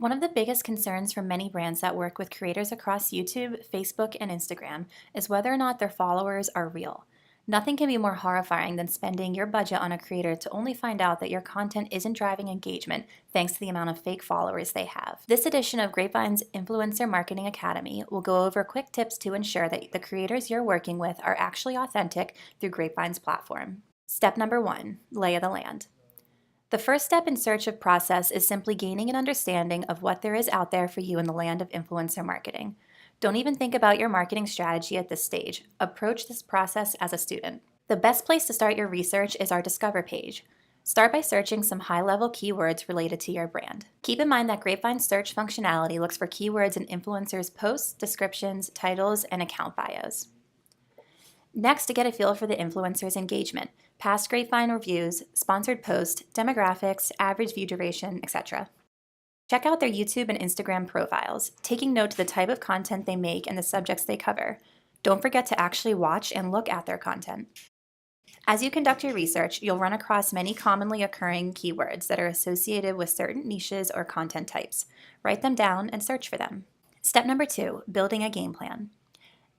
One of the biggest concerns for many brands that work with creators across YouTube, Facebook, and Instagram is whether or not their followers are real. Nothing can be more horrifying than spending your budget on a creator to only find out that your content isn't driving engagement thanks to the amount of fake followers they have. This edition of Grapevine's Influencer Marketing Academy will go over quick tips to ensure that the creators you're working with are actually authentic through Grapevine's platform. Step number 1, lay of the land. The first step in search of process is simply gaining an understanding of what there is out there for you in the land of influencer marketing. Don't even think about your marketing strategy at this stage. Approach this process as a student. The best place to start your research is our Discover page. Start by searching some high-level keywords related to your brand. Keep in mind that Grapevine's search functionality looks for keywords in influencers' posts, descriptions, titles, and account bios. Next, to get a feel for the influencer's engagement, past Grapevine reviews, sponsored posts, demographics, average view duration, etc. Check out their YouTube and Instagram profiles, taking note of the type of content they make and the subjects they cover. Don't forget to actually watch and look at their content. As you conduct your research, you'll run across many commonly occurring keywords that are associated with certain niches or content types. Write them down and search for them. Step number 2, building a game plan.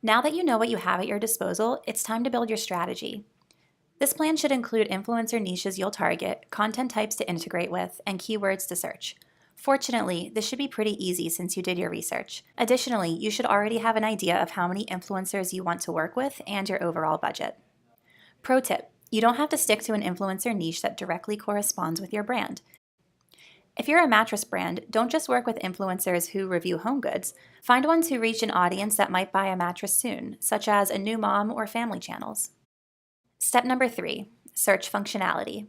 Now that you know what you have at your disposal, it's time to build your strategy. This plan should include influencer niches you'll target, content types to integrate with, and keywords to search. Fortunately, this should be pretty easy since you did your research. Additionally, you should already have an idea of how many influencers you want to work with and your overall budget. Pro tip: you don't have to stick to an influencer niche that directly corresponds with your brand. If you're a mattress brand, don't just work with influencers who review home goods. Find ones who reach an audience that might buy a mattress soon, such as a new mom or family channels. Step number 3, search functionality.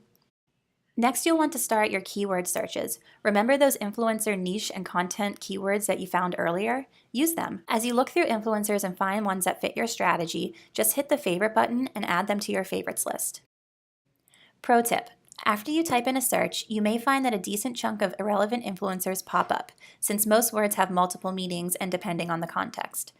Next, you'll want to start your keyword searches. Remember those influencer niche and content keywords that you found earlier? Use them. As you look through influencers and find ones that fit your strategy, just hit the favorite button and add them to your favorites list. Pro tip: after you type in a search, you may find that a decent chunk of irrelevant influencers pop up, since most words have multiple meanings and depending on the context.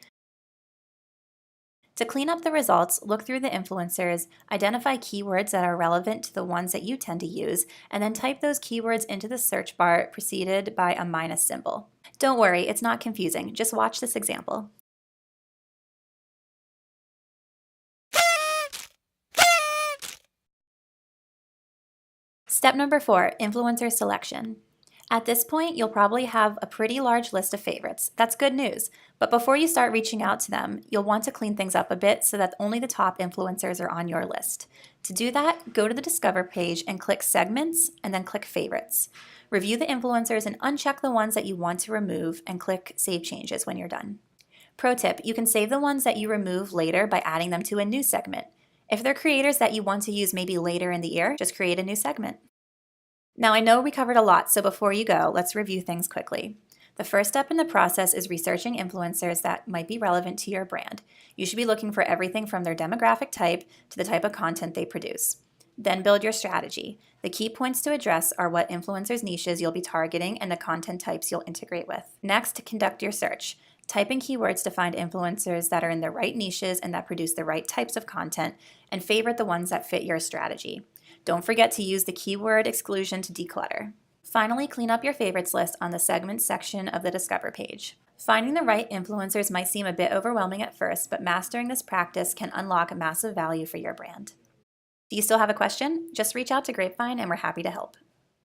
To clean up the results, look through the influencers, identify keywords that are relevant to the ones that you tend to use, and then type those keywords into the search bar preceded by a minus symbol. Don't worry, it's not confusing. Just watch this example. Step number 4, influencer selection. At this point, you'll probably have a pretty large list of favorites. That's good news. But before you start reaching out to them, you'll want to clean things up a bit so that only the top influencers are on your list. To do that, go to the Discover page and click Segments and then click Favorites. Review the influencers and uncheck the ones that you want to remove and click Save Changes when you're done. Pro tip: you can save the ones that you remove later by adding them to a new segment. If they're creators that you want to use maybe later in the year, just create a new segment. Now, I know we covered a lot, so before you go, let's review things quickly. The first step in the process is researching influencers that might be relevant to your brand. You should be looking for everything from their demographic type to the type of content they produce. Then build your strategy. The key points to address are what influencers' niches you'll be targeting and the content types you'll integrate with. Next, conduct your search. Type in keywords to find influencers that are in the right niches and that produce the right types of content, and favorite the ones that fit your strategy. Don't forget to use the keyword exclusion to declutter. Finally, clean up your favorites list on the segments section of the Discover page. Finding the right influencers might seem a bit overwhelming at first, but mastering this practice can unlock massive value for your brand. Do you still have a question? Just reach out to Grapevine and we're happy to help.